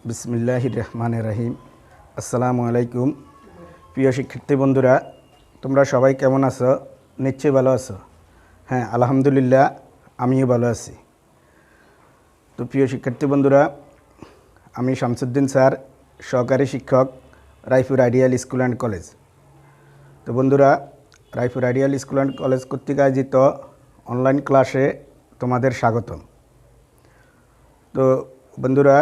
বিসমিল্লাহির রহমানির রহিম। আসসালামু আলাইকুম। প্রিয় শিক্ষার্থী বন্ধুরা, তোমরা সবাই কেমন আছো? নিশ্চয়ই ভালো আছো। হ্যাঁ, আলহামদুলিল্লাহ, আমিও ভালো আছি। তো প্রিয় শিক্ষার্থী বন্ধুরা, আমি শামসুদ্দিন স্যার, সহকারী শিক্ষক, Raipur ideal school and college. তো বন্ধুরা, Raipur ideal school and college কর্তৃক আয়োজিত অনলাইন ক্লাসে তোমাদের স্বাগতম। তো বন্ধুরা,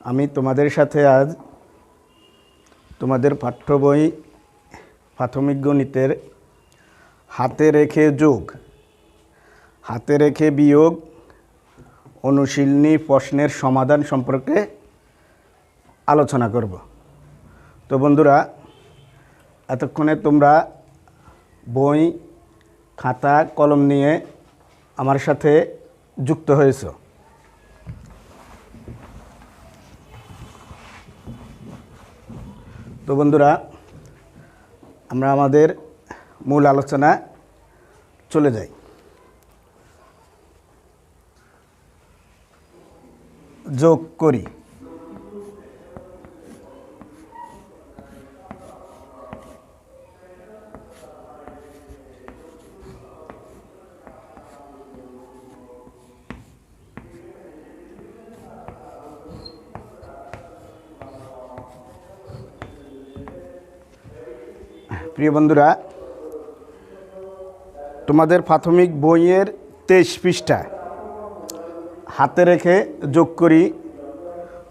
আমি তোমাদের সাথে আজ তোমাদের পাঠ্য বই প্রাথমিক গণিতের হাতে রেখে যোগ, হাতে রেখে বিয়োগ, অনুশীলনী প্রশ্নের সমাধান সম্পর্কে আলোচনা করব। তো বন্ধুরা, এতক্ষণে তোমরা বই, খাতা, কলম নিয়ে আমার সাথে যুক্ত হয়েছো। তো বন্ধুরা, আমরা আমাদের মূল আলোচনা চলে যাই। যোগ করি। প্রিয় বন্ধুরা, তোমাদের প্রাথমিক বইয়ের 23 পৃষ্ঠা হাতে রেখে যোগ করি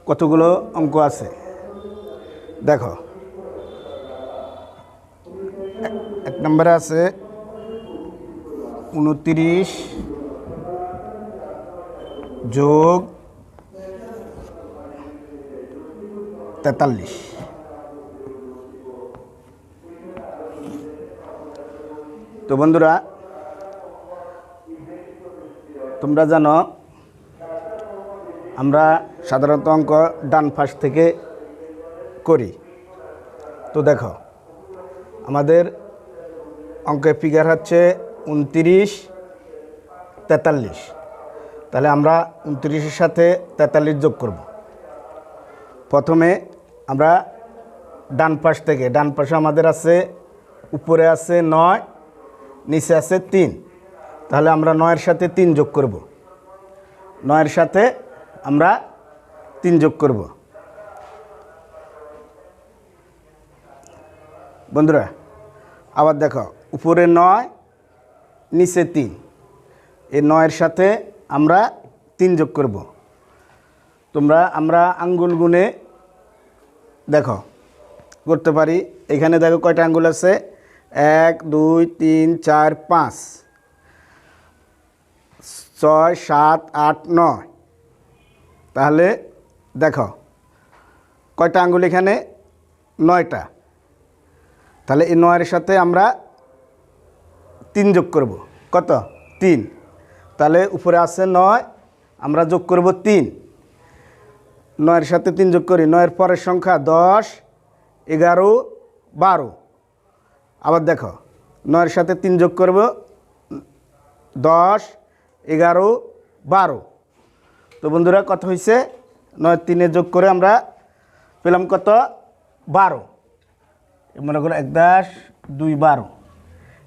কতগুলো অঙ্ক আছে দেখো। এক নম্বরে আছে 29 যোগ 43। তো বন্ধুরা, তোমরা জানো আমরা সাধারণত অঙ্ক ডান পাশ থেকে করি। তো দেখো, আমাদের অঙ্কের ফিগার হচ্ছে 29, 43। তাহলে আমরা 29-এর সাথে 43 যোগ করব। প্রথমে আমরা ডান পাশ থেকে, ডান পাশে আমাদের আছে, উপরে আছে 9, নিচে আছে 3। তাহলে আমরা 9-এর সাথে 3 যোগ করব। 9-এর সাথে আমরা 3 যোগ করব। বন্ধুরা, আবার দেখো, উপরে 9, নিচে 3। এই 9-এর সাথে আমরা 3 যোগ করব। আমরা আঙ্গুল গুনে দেখো করতে পারি। এখানে দেখো কয়টা আঙ্গুল আছে, 1 2 3 4 5 6 7 8 9। তাহলে দেখো কয়টা আঙ্গুল এখানে, 9টা। তাহলে এই 9-এর সাথে আমরা 3 যোগ করব। কত? 3। তাহলে উপরে আছে 9, আমরা যোগ করব 3। 9-এর সাথে 3 যোগ করি। 9-এর পরের সংখ্যা 10, 11, 12। আবার দেখো, 9-এর সাথে 3 যোগ করব, 10, 11, 12। তো বন্ধুরা, কত হয়েছে? 9 3 যোগ করে আমরা পেলাম কত? 12। মনে করো 1 10 2 12।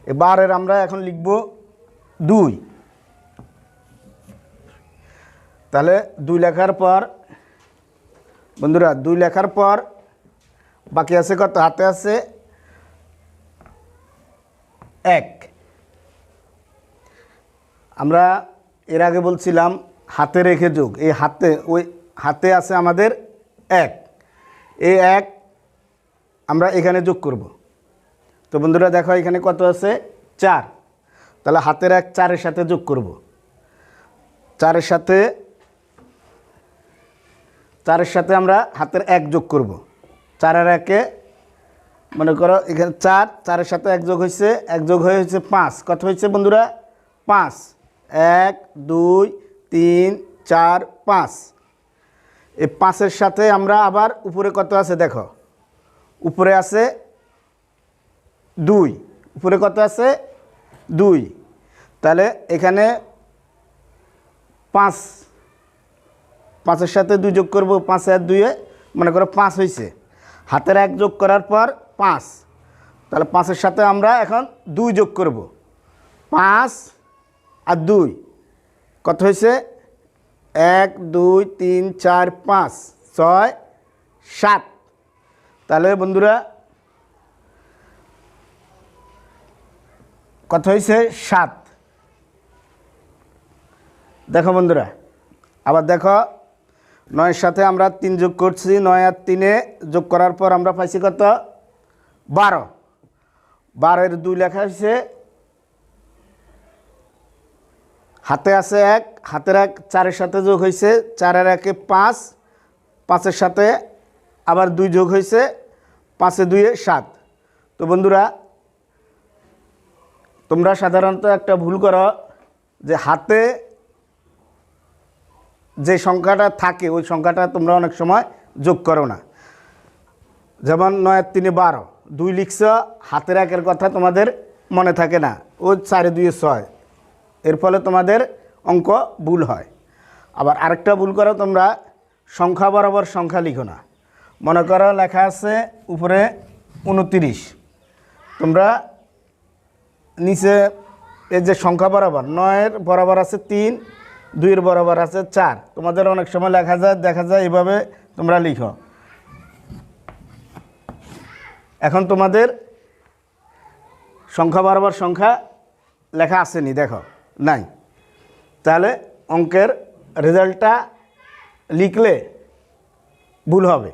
এই 12-এর আমরা এখন লিখব 2। তাহলে 2 লেখার পর বন্ধুরা, 2 লেখার পর বাকি আছে কত? হাতে আছে 1। আমরা এর আগে বলছিলাম হাতে রেখে যোগ। এই হাতে আছে আমাদের 1। এই 1 আমরা এখানে যোগ করব। তো বন্ধুরা দেখো, এখানে কত আছে? 4। তাহলে হাতের 1 4-এর সাথে যোগ করব। 4-এর সাথে আমরা হাতের 1 যোগ করব। 4-এর 1-এ মনে করো এখানে 4, 4-এর সাথে 1 যোগ হয়েছে, 1 যোগ হয়েছে 5। কত হয়েছে বন্ধুরা? 5। 1 2 3 4 5। এই 5-এর সাথে আমরা আবার উপরে কত আছে দেখো, উপরে আছে 2। উপরে কত আছে? 2। তাহলে এখানে 5 5-এর সাথে 2 যোগ করব, 5 আর 2 মনে করো 5 হয়েছে, হাতের 1 যোগ করার পর 5, তাহলে 5-এর সাথে আমরা এখন 2 যোগ করব, 5 আর 2 কত হয়েছে? 1 2 3 4 5 6 7। তাহলে বন্ধুরা কত হয়েছে? 7। দেখো বন্ধুরা, আবার দেখো 9-এর সাথে আমরা 3 যোগ করছি, 9 আর 3 যোগ করার পর আমরা পাইছি কত? 12। 12-এর 2 লেখা হয়েছে, হাতে আছে 1, হাতের 1 4-এর সাথে যোগ হয়েছে, 4 আর 1 5, 5-এর সাথে আবার 2 যোগ হয়েছে, 5 এ 2 7। তো বন্ধুরা তোমরা সাধারণত একটা ভুল করো যে হাতে যে সংখ্যাটা থাকে ওই সংখ্যাটা তোমরা অনেক সময় যোগ করো না। যেমন 9 আর 3 12, 2 লিখছ, হাতের 1-এর কথা তোমাদের মনে থাকে না, ও 4 2 6, এর ফলে তোমাদের অঙ্ক ভুল হয়। আবার আরেকটা ভুল করো, তোমরা সংখ্যা বরাবর সংখ্যা লিখো না। মনে করো লেখা আছে উপরে 29, তোমরা নিচে এই যে সংখ্যা বরাবর 9-এর বরাবর আছে 3, 2-এর বরাবর আছে 4, তোমাদের অনেক সময় দেখা যায় এভাবে তোমরা লিখো। এখন তোমাদের সংখ্যা বরাবর সংখ্যা লেখা আসেনি, দেখো নাই, তাহলে অঙ্কের রেজাল্টটা লিখলে ভুল হবে,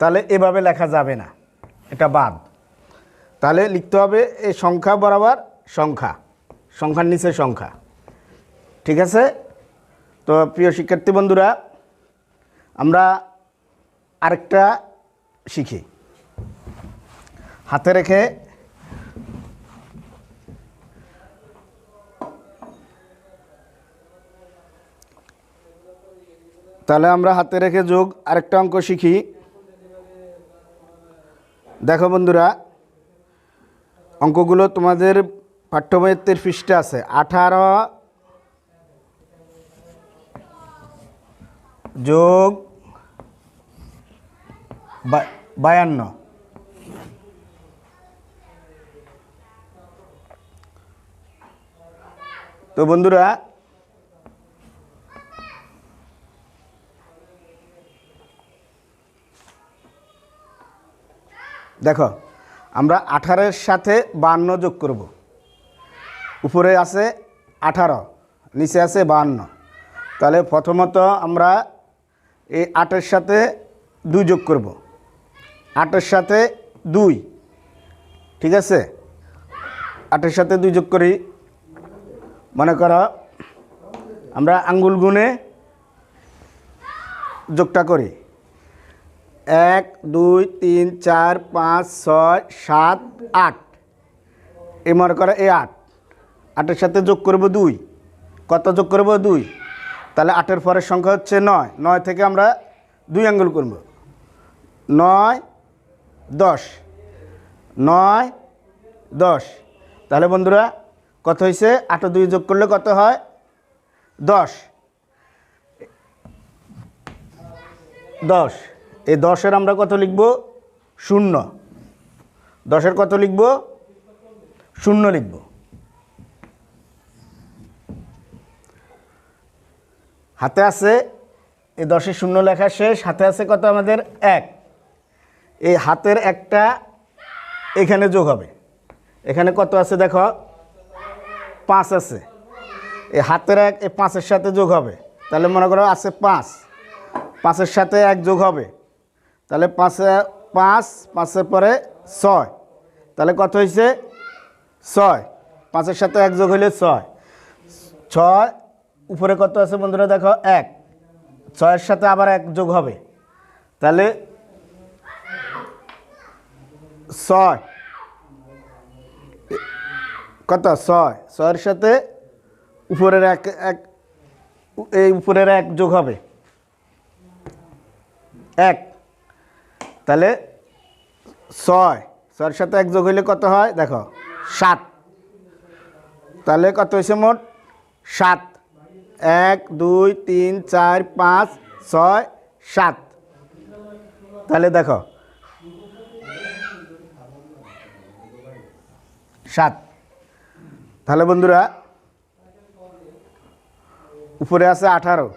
তাহলে এভাবে লেখা যাবে না, এটা বাদ। তাহলে লিখতে হবে এই সংখ্যা বরাবর সংখ্যা, সংখ্যার নিচে সংখ্যা। ঠিক আছে? তো প্রিয় শিক্ষার্থী বন্ধুরা, আমরা আরেকটা শিখি। হাতে রেখে তাহলে আমরা হাতে রেখে যোগ আরেকটা অঙ্ক শিখি। দেখো বন্ধুরা, অঙ্কগুলো তোমাদের পাঠ্যবইয়ের পৃষ্ঠা আছে। 18 যোগ 52। তো বন্ধুরা দেখো, আমরা 18-এর সাথে 52 যোগ করব। উপরে আছে 18, নিচে আছে 52। তাহলে প্রথমত আমরা এই 8-এর সাথে 2 যোগ করব, 8-এর সাথে 2, ঠিক আছে? 8-এর সাথে 2 যোগ করি। মনে করো আমরা আঙ্গুল গুনে যোগটা করি, 1 2 3 4 5 6 7 8। এই মনে করো এই 8, 8-এর সাথে যোগ করব 2, কত যোগ করব? 2। তাহলে 8-এর পরের সংখ্যা হচ্ছে 9, 9 থেকে আমরা 2 আঙ্গুল করব, 9 10, 9 10। তাহলে বন্ধুরা কত হয়েছে? 8 2 যোগ করলে কত হয়? 10। 10, এই 10-এর আমরা কত লিখব? 0। 10-এর কত লিখব? 0 লিখব। হাতে আছে এই 10-এর 0 লেখা শেষ। হাতে আছে কত আমাদের? 1। এই হাতের 1টা এখানে যোগ হবে। এখানে কত আছে দেখো? 5 আছে। এই হাতের 1 এই 5-এর সাথে যোগ হবে, তাহলে মনে করো আছে 5, 5-এর সাথে 1 যোগ হবে, তাহলে 5-5-5-এর পরে 6, তাহলে কত হয়েছে? 6। 5-এর সাথে 1 যোগ হইলে 6। 6 উপরে কত আছে বন্ধুরা দেখো? 1। 6-এর সাথে আবার 1 যোগ হবে, তাহলে 6 কত? 6। 6-এর সাথে উপরের 1 এই উপরের 1 যোগ হবে, 1। তাহলে 6-6-এর সাথে 1 যোগ হইলে কত হয় দেখো? 7। তাহলে কত হয়েছে মোট? 7। 1 2 3 4 5 6 7। তাহলে দেখো 7। তাহলে বন্ধুরা উপরে আছে 18,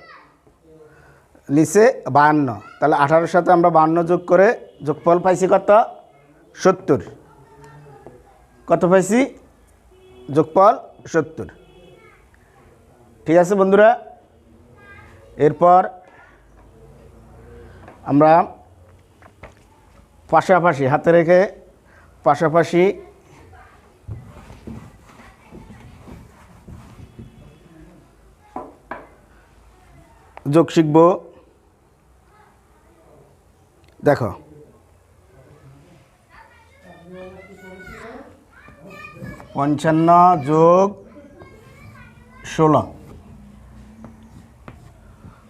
নিচে 52। তাহলে 18-র সাথে আমরা 52 যোগ করে যোগফল পাইছি কত? 70। কত পাইছি? যোগফল 70। ঠিক আছে বন্ধুরা, এরপর আমরা পাশাপাশি হাতে রেখে পাশাপাশি যোগ শিখব। দেখো 55 যোগ 16।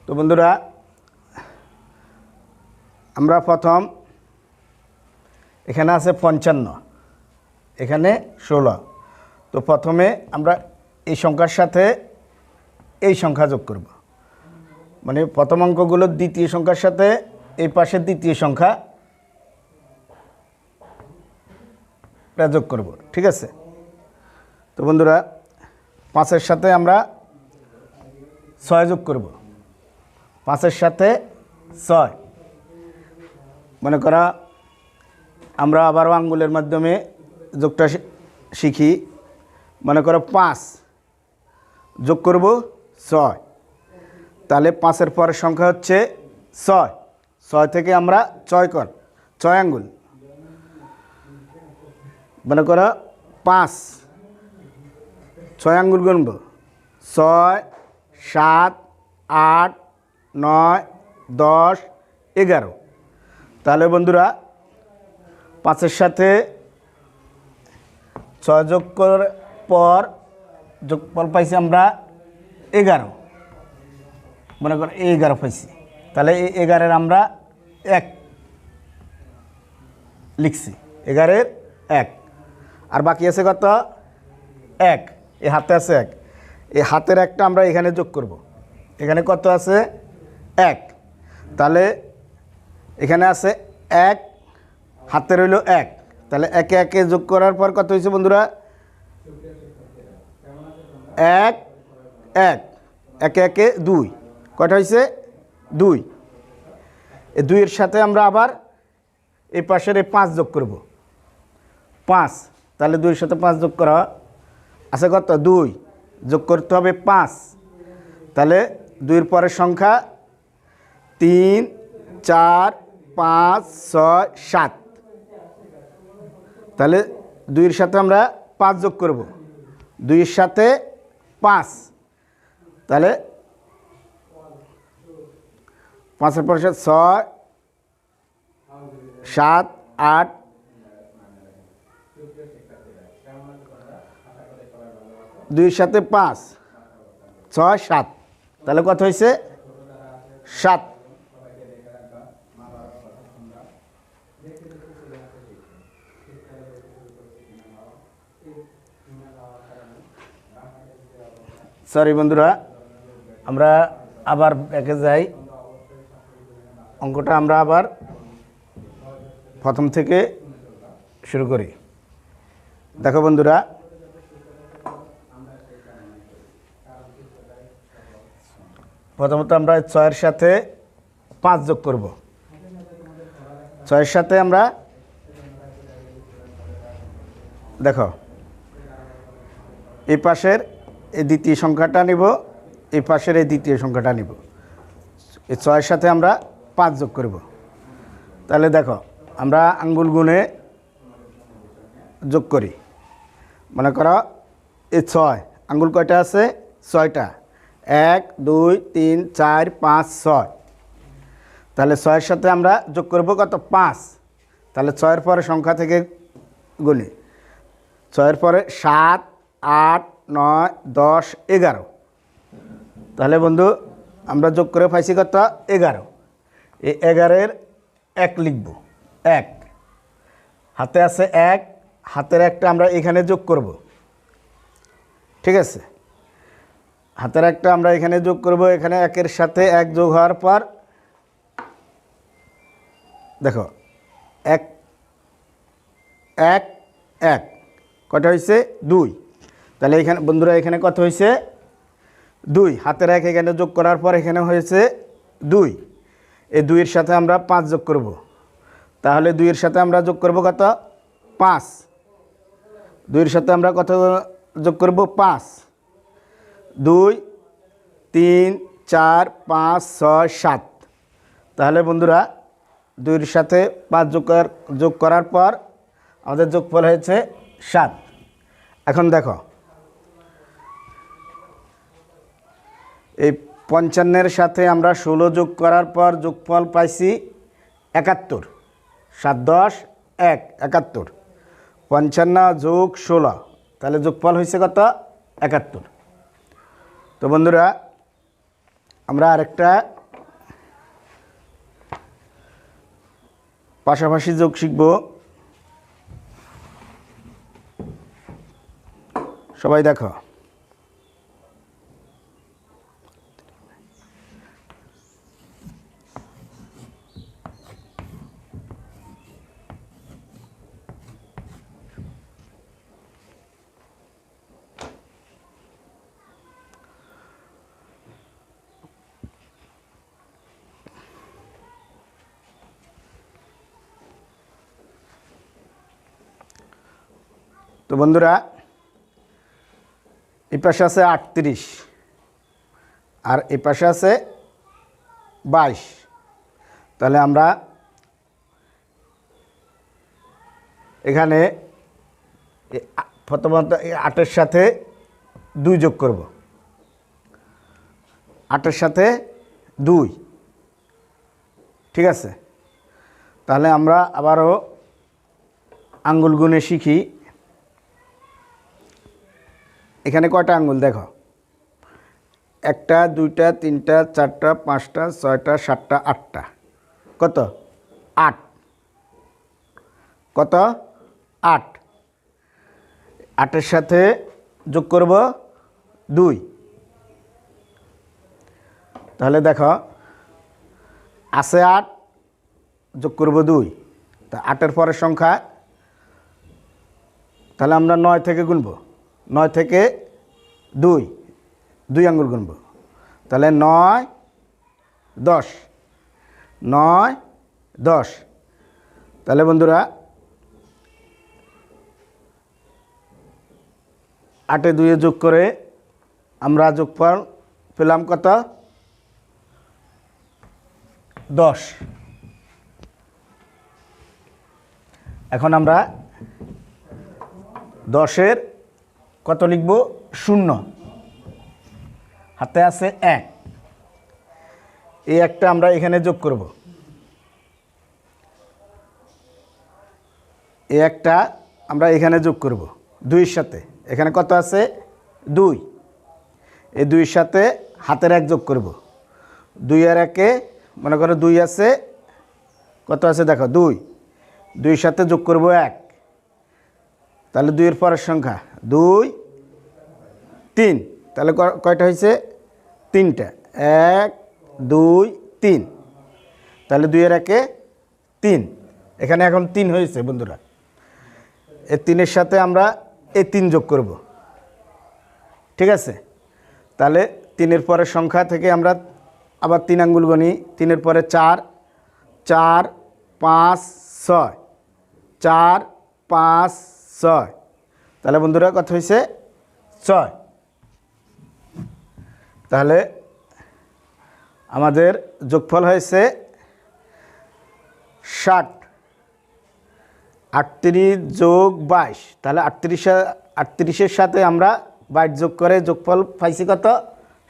তো বন্ধুরা আমরা প্রথম এখানে আছে 55, এখানে 16। তো প্রথমে আমরা এই সংখ্যার সাথে এই সংখ্যা যোগ করব, মানে প্রথম অঙ্কগুলোর দ্বিতীয় সংখ্যার সাথে এই পাশের দ্বিতীয় সংখ্যা যোগ করব। ঠিক আছে, তো বন্ধুরা 5-এর সাথে আমরা 6 যোগ করব। 5-এর সাথে 6, মনে করা আমরা আবারও আঙ্গুলের মাধ্যমে যোগটা শিখি। মনে করো 5 যোগ করব 6, তাহলে 5-এর পরের সংখ্যা হচ্ছে 6। 6 থেকে আমরা 6 আঙ্গুল, মনে করো 5 6 আঙ্গুল গুনব। 6 7 8 9 10 11। তাহলে বন্ধুরা 5-এর সাথে 6 যোগ করার পর যোগফল পাইছি আমরা 11। মনে করো 11 পাইছি, তাহলে এই 11-এর আমরা 1 লিখছি। 11-এর 1। আর বাকি আছে কত? 1। এই হাতে আছে 1, এই হাতের 1টা আমরা এখানে যোগ করব। এখানে কত আছে? 1। তাহলে এখানে আছে 1, হাতের হইল 1। তাহলে 1 1 যোগ করার পর কত হয়েছে বন্ধুরা? 1 1 1 1 2। কয়টা হয়েছে? 2। এই 2-এর সাথে আমরা আবার এই পাশের এই 5 যোগ করব। 5, তাহলে 2-এর সাথে 5 যোগ করা আছে কত? 2 যোগ করতে হবে 5। তাহলে 2-এর পরের সংখ্যা 3 4 5 6 7। তাহলে 2-এর সাথে আমরা 5 যোগ করব। 2-এর সাথে 5, তাহলে 5-এর পরে 6 7 8 2-এর সাথে 5 6 7। তাহলে কত হয়েছে? 7। সরি বন্ধুরা, আমরা আবার ব্যাকে যাই। অঙ্কটা আমরা আবার প্রথম থেকে শুরু করি। দেখো বন্ধুরা, প্রথমত আমরা 6-এর সাথে 5 যোগ করব। 6-এর সাথে আমরা দেখো এই পাশের এই দ্বিতীয় সংখ্যাটা নিব, এই পাশের এই দ্বিতীয় সংখ্যাটা নিব। এই 6-এর সাথে আমরা 5 যোগ করব। তাহলে দেখো আমরা আঙ্গুল গুনে যোগ করি। মনে করো এই 6 আঙ্গুল কয়টা আছে? 6টা। 1 2 3 4 5 6। তাহলে 6-এর সাথে আমরা যোগ করব কত? 5। তাহলে 6-এর পরে সংখ্যা থেকে গুনি। 6-এর পরে 7 8 9 10 11। তাহলে বন্ধু আমরা যোগ করে পাইছি কত? 11। এই 11-এর 1 লিখব। 1 হাতে আছে 1, হাতের 1টা আমরা এখানে যোগ করব। ঠিক আছে, হাতের 1টা আমরা এখানে যোগ করব। এখানে 1-এর সাথে 1 যোগ হওয়ার পর দেখো 1 1 1 কয়টা হয়েছে 2। তাহলে এখানে বন্ধুরা এখানে কত হয়েছে 2। হাতের 1 এখানে যোগ করার পর এখানে হয়েছে 2। এই 2 এর সাথে আমরা 5 যোগ করব। তাহলে 2 এর সাথে আমরা যোগ করব কত 5। 2 এর সাথে আমরা কত যোগ করব 5। 2 3 4 5 6 7। তাহলে বন্ধুরা 2 এর সাথে 5 যোগ করার পর আমাদের যোগফল হয়েছে 7। এখন দেখো এই 55 সাথে আমরা 16 যোগ করার পর যোগফল পাইছি 71। 7 10 1 71। 55 যোগ 16 তাহলে যোগফল হয়েছে কত 71। তো বন্ধুরা আমরা আরেকটা পাশাপাশি যোগ শিখব। সবাই দেখো তো বন্ধুরা এই পাশে আছে 38 আর এই পাশে আছে 22। তাহলে আমরা এখানে প্রথমত 8 সাথে 2 যোগ করব। 8 সাথে 2, ঠিক আছে। তাহলে আমরা আবারও আঙ্গুল গুনে শিখি। এখানে কয়টা আঙ্গুল দেখো 1টা 2টা 3টা 4টা 5টা 6টা 7টা 8টা কত 8। কত 8। 8 সাথে যোগ করব 2। তাহলে দেখো আছে 8 যোগ করব 2। তা 8 পরের সংখ্যা তাহলে আমরা 9 থেকে গুনব। 9 থেকে 2 আঙ্গুল গুনব। তাহলে 9 10 9 10। তাহলে বন্ধুরা 8 2 যোগ করে আমরা যোগফল পেলাম কত 10। এখন আমরা 10-এর কত লিখব 0। হাতে আছে 1। এই একটা আমরা এখানে যোগ করব। এই একটা আমরা এখানে যোগ করব 2-এর সাথে। এখানে কত আছে 2। এই 2-এর সাথে হাতের 1 যোগ করব। 2 আর 1-এ মনে করো 2 আছে, কত আছে দেখো 2। 2-এর সাথে যোগ করব 1। তাহলে 2-এর পরের সংখ্যা 2 3। তাহলে কয়টা হয়েছে 3টা 1 2 3। তাহলে 2 আর 1-এ 3। এখানে এখন 3 হয়েছে বন্ধুরা। এই 3-এর সাথে আমরা এই 3 যোগ করব, ঠিক আছে। তাহলে 3-এর পরের সংখ্যা থেকে আমরা আবার 3 আঙ্গুল গণি। 3-এর পরে 4 4 5 6 4 5 6। তাহলে বন্ধুরা কত হয়েছে 6। তাহলে আমাদের যোগফল হয়েছে 60। 38 যোগ 22। তাহলে 38-এর সাথে আমরা 22 যোগ করে যোগফল পাইছি কত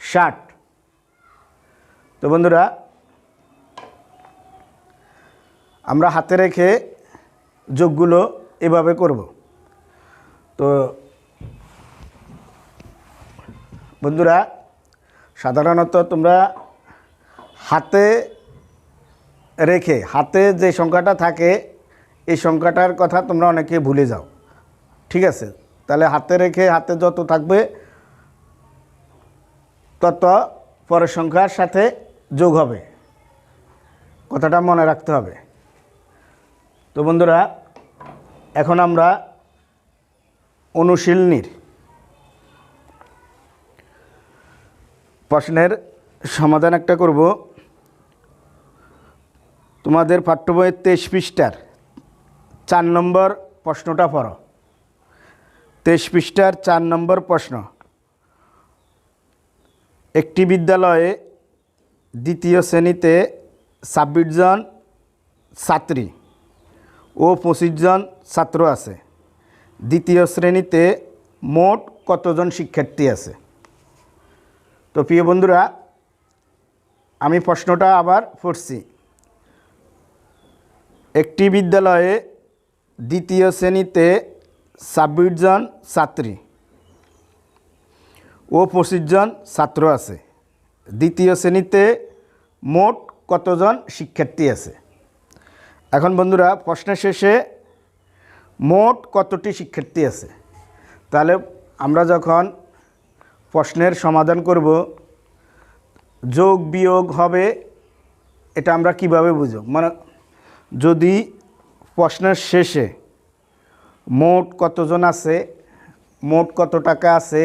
60। তো বন্ধুরা আমরা হাতে রেখে যোগগুলো এভাবে করব। তো বন্ধুরা সাধারণত তোমরা হাতে রেখে হাতে যে সংখ্যাটা থাকে এই সংখ্যাটার কথা তোমরা অনেকে ভুলে যাও, ঠিক আছে। তাহলে হাতে রেখে হাতে যত থাকবে তত পরের সংখ্যার সাথে যোগ হবে, কথাটা মনে রাখতে হবে। তো বন্ধুরা, এখন আমরা অনুশীলনীর প্রশ্নের সমাধান একটা করব। তোমাদের পাঠ্য বইয়ের 23 পৃষ্ঠার 4 নম্বর প্রশ্নটা পড়ো। 23 পৃষ্ঠার 4 নম্বর প্রশ্ন। একটি বিদ্যালয়ে দ্বিতীয় শ্রেণীতে 26 জন ছাত্রী ও 25 জন ছাত্র আছে। দ্বিতীয় শ্রেণীতে মোট কতজন শিক্ষার্থী আছে? তো প্রিয় বন্ধুরা, আমি প্রশ্নটা আবার পড়ছি। একটি বিদ্যালয়ে দ্বিতীয় শ্রেণীতে 26 জন ছাত্রী ও 25 জন ছাত্র আছে। দ্বিতীয় শ্রেণীতে মোট কতজন শিক্ষার্থী আছে? এখন বন্ধুরা, প্রশ্নের শেষে মোট কতটি শিক্ষার্থী আছে, তাহলে আমরা যখন প্রশ্নের সমাধান করব, যোগ বিয়োগ হবে, এটা আমরা কিভাবে বুঝব? মানে যদি প্রশ্নের শেষে মোট কতজন আছে, মোট কত টাকা আছে,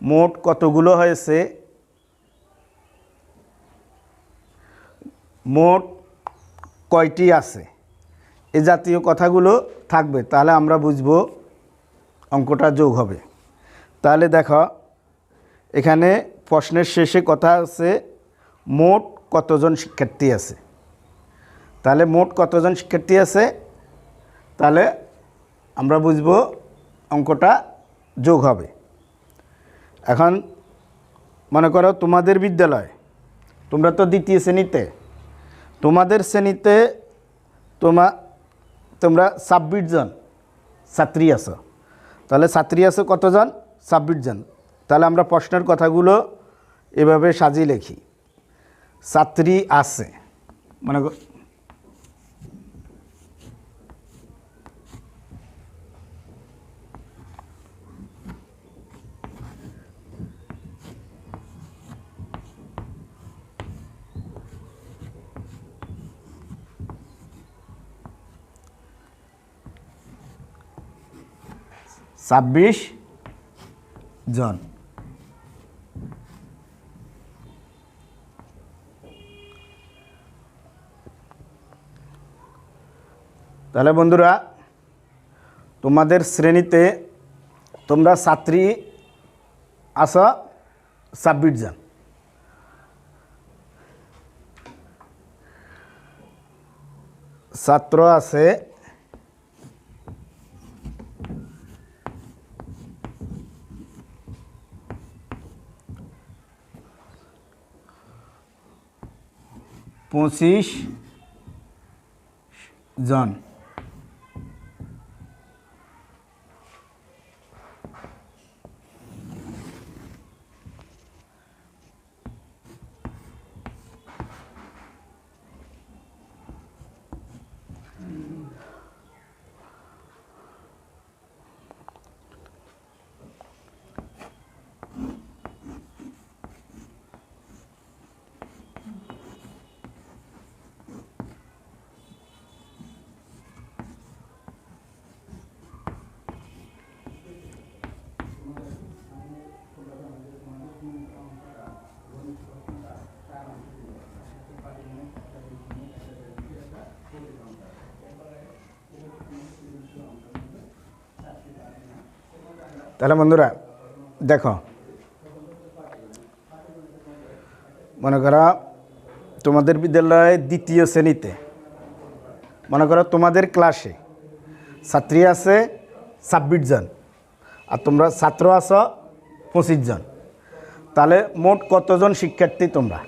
মোট কতগুলো হয়েছে, মোট কয়টি আছে, এ জাতীয় কথাগুলো থাকবে, তাহলে আমরা বুঝব অঙ্কটা যোগ হবে। তাহলে দেখো, এখানে প্রশ্নের শেষে কথা আছে মোট কতজন শিক্ষার্থী আছে। তাহলে মোট কতজন শিক্ষার্থী আছে, তাহলে আমরা বুঝব অঙ্কটা যোগ হবে। এখন মনে করো তোমাদের বিদ্যালয়, তোমরা তো দ্বিতীয় শ্রেণীতে, তোমাদের শ্রেণীতে তোমরা 26 জন ছাত্রী আছো। তাহলে ছাত্রী আছে কতজন? 26 জন। তাহলে আমরা প্রশ্নের কথাগুলো এভাবে সাজিয়ে লিখি। ছাত্রী আছে, মনে করো 26 জন। তাহলে বন্ধুরা, তোমাদের শ্রেণীতে তোমরা ছাত্রী আছো 26 জন। ছাত্র আছে 25 জন। তাহলে বন্ধুরা দেখো, মনে করো তোমাদের বিদ্যালয়ে দ্বিতীয় শ্রেণীতে, মনে করো তোমাদের ক্লাসে ছাত্রী আছে 26 জন আর তোমরা ছাত্র আছো 25 জন। তাহলে মোট কতজন শিক্ষার্থী তোমরা?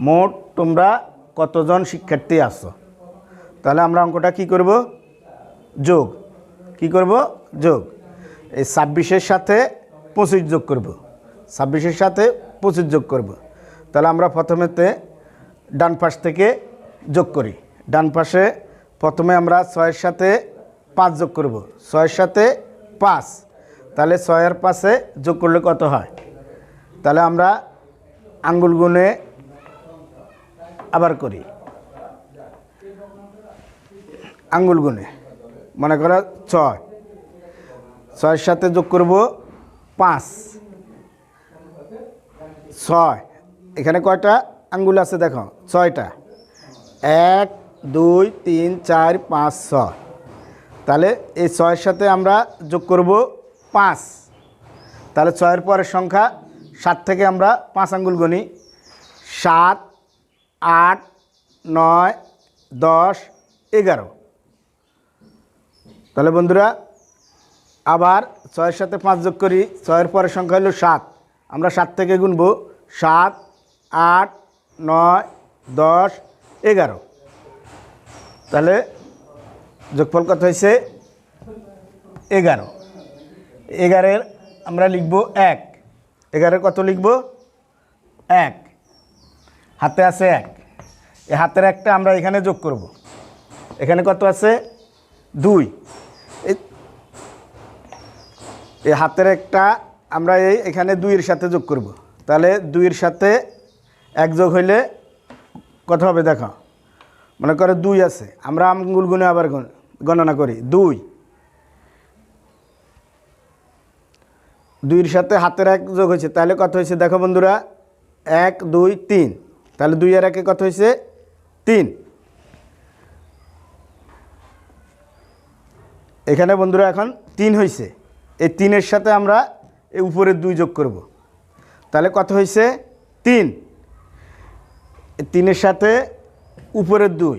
মোট তোমরা কতজন শিক্ষার্থী আছো? তাহলে আমরা অঙ্কটা কি করব? যোগ। কি করব? যোগ। এই 26-এর সাথে 25 যোগ করব। 26-এর সাথে 25 যোগ করব। তাহলে আমরা প্রথমেতে ডান পাশ থেকে যোগ করি। ডান পাশে প্রথমে আমরা 6-এর সাথে 5 যোগ করব। 6-এর সাথে 5, তাহলে 6 আর 5-এ যোগ করলে কত হয়? তাহলে আমরা আঙ্গুল গুনে আবার করি। আঙ্গুল গুনে, মনে করো 6, 6-এর সাথে যোগ করব 5, 6, এখানে কয়টা আঙ্গুল আছে দেখো 6টা, 1 2 3 4 5 6, তাহলে এই 6-এর সাথে আমরা যোগ করব 5, তাহলে 6-এর পরের সংখ্যা 7 থেকে আমরা 5 আঙ্গুল গুনি, 7 8 9 10 11। তাহলে বন্ধুরা আবার 6-এর সাথে 5 যোগ করি, 6-এর পরের সংখ্যা হলো 7, আমরা 7 থেকে গুনব 7 8 9 10 11। তাহলে যোগফল কত হয়েছে 11। 11-এর আমরা লিখব 1, 11-এর কত লিখব 1, হাতে আছে 1, এই হাতের একটা আমরা এখানে যোগ করব, এখানে কত আছে 2, এই হাতের একটা আমরা এখানে 2-এর সাথে যোগ করব, তাহলে 2-এর সাথে 1 যোগ হইলে কত হবে দেখো, মনে করো 2 আছে, আমরা আঙ্গুল গুনে আবার গণনা করি, 2-এর সাথে হাতের 1 যোগ হয়েছে, তাহলে কত হয়েছে দেখো বন্ধুরা 1 2 3, তাহলে 2 আর 1 কত হয়েছে 3। এখানে বন্ধুরা এখন 3 হয়েছে, এই 3-এর সাথে আমরা এই উপরের 2 যোগ করব, তাহলে কত হয়েছে 3, 3-এর সাথে উপরের 2,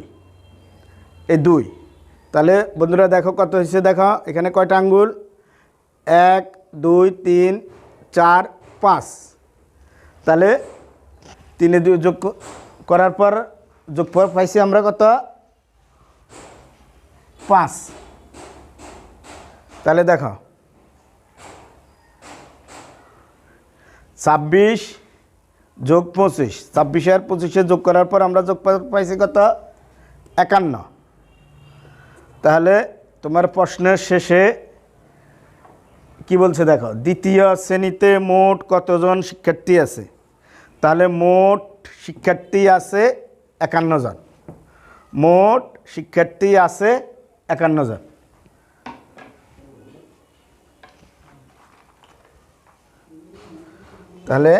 এই 2, তাহলে বন্ধুরা দেখো কত হয়েছে, দেখো এখানে কয়টা আঙ্গুল 1 2 3 4 5, তাহলে 3-এ 2 যোগ করার পর যোগফল পাইছি আমরা কত 5। তাহলে দেখো 26 যোগ 25, 26 আর 25-এ যোগ করার পর আমরা যোগফল পাইছি কত 51। তাহলে তোমার প্রশ্নের শেষে কি বলছে দেখো, দ্বিতীয় শ্রেণীতে মোট কতজন শিক্ষার্থী আছে, তাহলে মোট শিক্ষার্থী আছে 51 জন, মোট শিক্ষার্থী আছে 51 জন। তাহলে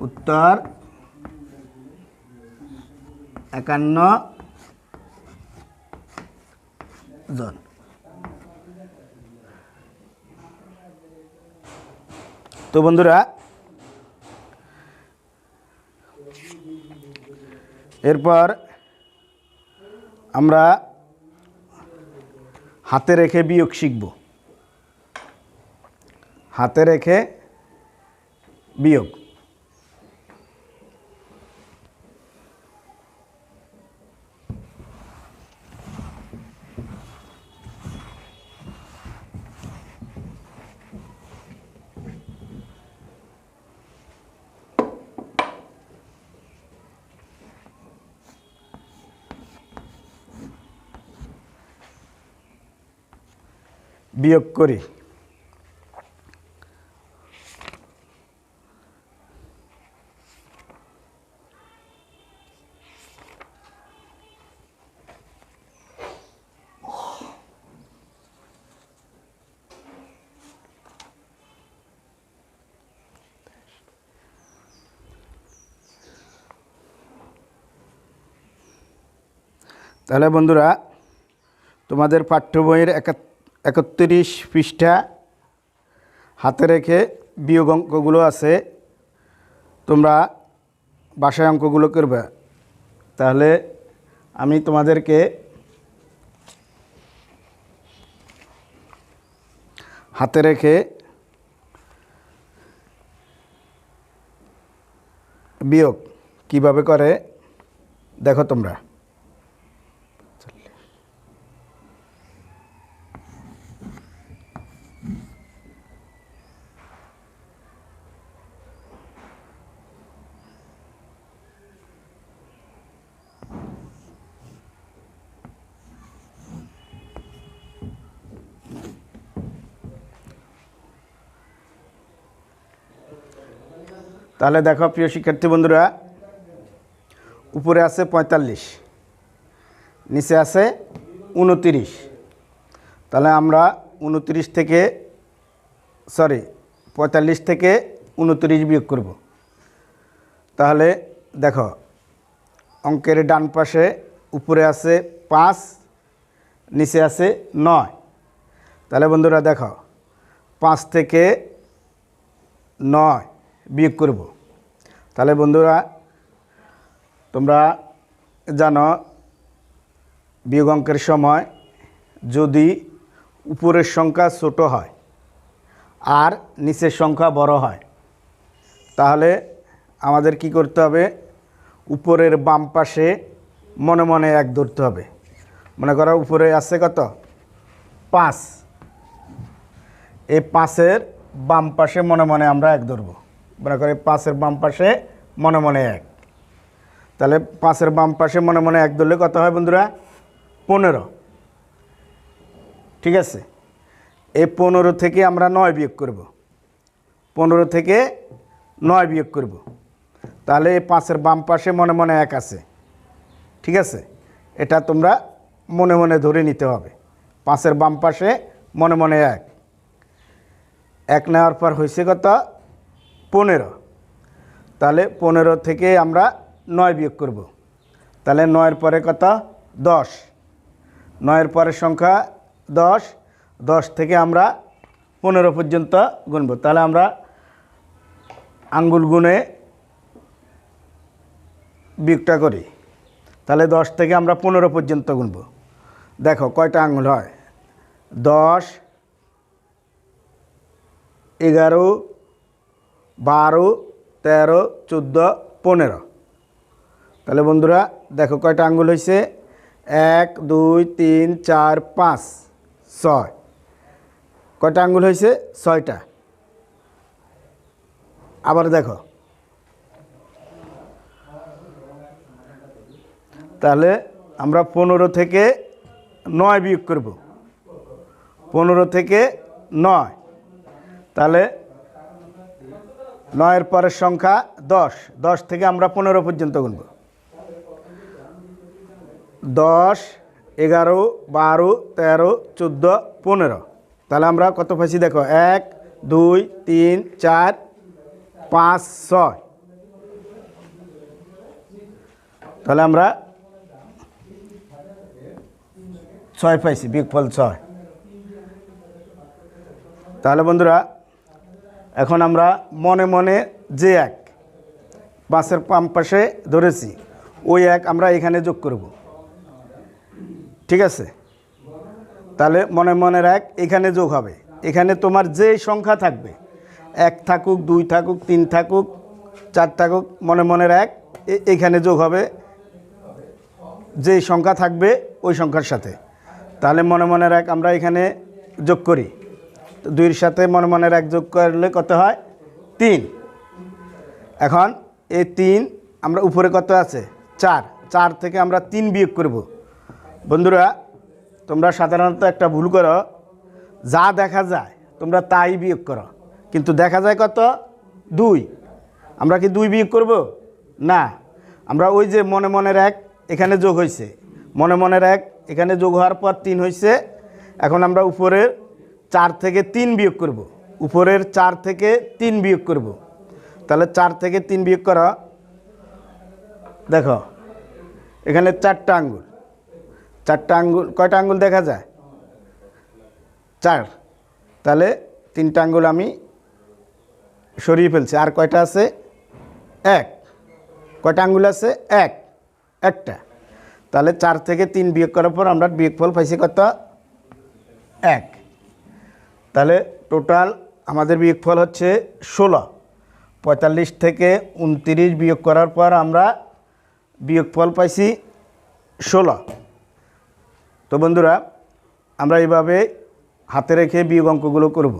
উত্তর 51 জন। তো বন্ধুরা এরপর আমরা হাতে রেখে বিয়োগ শিখব, হাতে রেখে বিয়োগ। বিয়োগ করি, তাহলে বন্ধুরা তোমাদের পাঠ্য বইয়ের 31 পৃষ্ঠা হাতে রেখে বিয়োগ অঙ্কগুলো আছে, তোমরা বাসায় অঙ্কগুলো করবে। তাহলে আমি তোমাদেরকে হাতে রেখে বিয়োগ কিভাবে করে দেখো তোমরা। তাহলে দেখো প্রিয় শিক্ষার্থী বন্ধুরা, উপরে আছে 45, নিচে আছে 29। তাহলে আমরা 45 থেকে 45 থেকে 29 বিয়োগ করব। তাহলে দেখো অঙ্কের ডান পাশে উপরে আছে 5, নিচে আছে 9। তাহলে বন্ধুরা দেখো 5 থেকে 9 বিয়োগ করব। তাহলে বন্ধুরা তোমরা জানো বিয়োগ অঙ্কের সময় যদি উপরের সংখ্যা ছোট হয় আর নিচের সংখ্যা বড় হয়, তাহলে আমাদের কি করতে হবে, উপরের বাম পাশে মনে মনে 1 ধরতে হবে। মনে করো উপরে আছে কত, 5, এই 5-এর বাম পাশে মনে মনে আমরা 1 ধরব। মনে করো 5-এর বাম পাশে মনে মনে 1। তাহলে 5-এর বাম পাশে মনে মনে 1 ধরলে কত হয় বন্ধুরা, 15। ঠিক আছে, এই 15 থেকে আমরা 9 বিয়োগ করব। 15 থেকে 9 বিয়োগ করব। তাহলে এই 5-এর বাম পাশে মনে মনে 1 আছে। ঠিক আছে, এটা তোমরা মনে মনে ধরে নিতে হবে। 5-এর বাম পাশে মনে মনে 1 নেওয়ার পর হয়েছে কত, 15। তাহলে 15 থেকে আমরা 9 বিয়োগ করব। তাহলে 9-এর পরে কত, 10। 9-এর পরের সংখ্যা 10। 10 থেকে আমরা 15 পর্যন্ত গুনব। তাহলে আমরা আঙ্গুল গুনে বিয়োগটা করি। তাহলে 10 থেকে আমরা 15 পর্যন্ত গুনব। দেখো কয়টা আঙ্গুল হয়, 10, 11, 12, 13, 14, 15। তাহলে বন্ধুরা দেখো কয়টা আঙ্গুল হয়েছে, 1, 2, 3, 4, 5, 6। কয়টা আঙ্গুল হয়েছে, 6টা। আবার দেখো, তাহলে আমরা 15 থেকে 9 বিয়োগ করব। 15 থেকে 9, তাহলে 9-এর পরের সংখ্যা 10। 10 থেকে আমরা 15 পর্যন্ত গুনব। 10, 11, 12, 13, 14, 15। তাহলে আমরা কত পাইছি দেখো, 1, 2, 3, 4, 5, 6। তাহলে আমরা 6 পাইছি, বিয়োগফল 6। তাহলে বন্ধুরা এখন আমরা মনে মনে যে 1 5-এর বাম পাশে ধরেছি, ওই 1 আমরা এখানে যোগ করব। ঠিক আছে, তাহলে মনে মনের 1 এখানে যোগ হবে। এখানে তোমার যে সংখ্যা থাকবে, 1 থাকুক, 2 থাকুক, 3 থাকুক, 4 থাকুক, মনে মনের 1 এখানে যোগ হবে যে সংখ্যা থাকবে ওই সংখ্যার সাথে। তাহলে মনে মনের 1 আমরা এখানে যোগ করি। 2-এর সাথে মনে মনের 1 যোগ করলে কত হয়, 3। এখন এই 3 আমরা উপরে কত আছে, 4। 4 থেকে আমরা 3 বিয়োগ করব। বন্ধুরা তোমরা সাধারণত একটা ভুল করো, যা দেখা যায় তোমরা তাই বিয়োগ করো, কিন্তু দেখা যায় কত, 2। আমরা কি 2 বিয়োগ করব না, আমরা ওই যে মনে মনের 1 এখানে যোগ হয়েছে, মনে মনের 1 এখানে যোগ হওয়ার পর 3 হয়েছে। এখন আমরা উপরের 4 থেকে 3 বিয়োগ করব। উপরের 4 থেকে 3 বিয়োগ করব। তাহলে 4 থেকে 3 বিয়োগ করো। দেখো এখানে 4টা আঙ্গুল। 4টা আঙ্গুল, কয়টা আঙ্গুল দেখা যায়, 4। তাহলে 3টা আঙ্গুল আমি সরিয়ে ফেলছি। আর কয়টা আছে, 1। কয়টা আঙ্গুল আছে, 1, 1টা। তাহলে 4 থেকে 3 বিয়োগ করার পর আমরা বিয়োগফল পাইছি কত, 1। তাহলে টোটাল আমাদের বিয়োগফল হচ্ছে 16। 45 থেকে 29 বিয়োগ করার পর আমরা বিয়োগফল পাইছি 16। তো বন্ধুরা আমরা এইভাবে হাতে রেখে বিয়োগ অঙ্কগুলো করব।